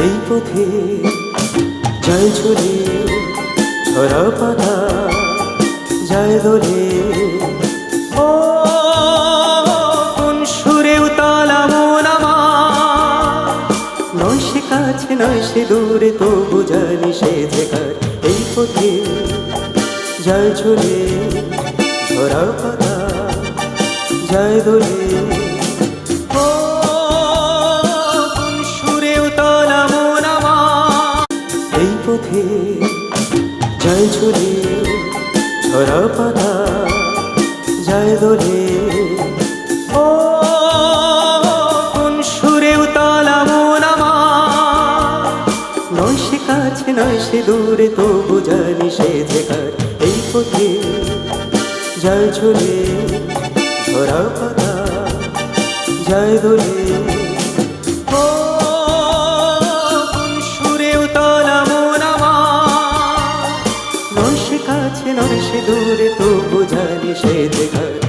এই পথে যায় ঝুলে ঝরা পাতা যায় দোলে। ও কোন সুরে উতলা মন আমার, নয় সে কাছে নয় সে দূরে, তবু জানি সে যে কার। এই পথে যায় ঝুলে ঝরা পাতা যায় দোলে। ও কোন সুরে উতলা মন আমার, এই পথে যায় ঝুলে ঝরা পাতা যায় দোলে। ও কোন সুরে উতলা মন আমার, নয় সে কাছে নয় সে দূরে, তবু জানি সে যে কার। এই পথে যায় ঝুলে ঝরা পাতা যায় দোলে। ও কোন সুরে উতলা মন আমার, নয় সে কাছে নয় সে দূরে, তবু জানি সে যে কার।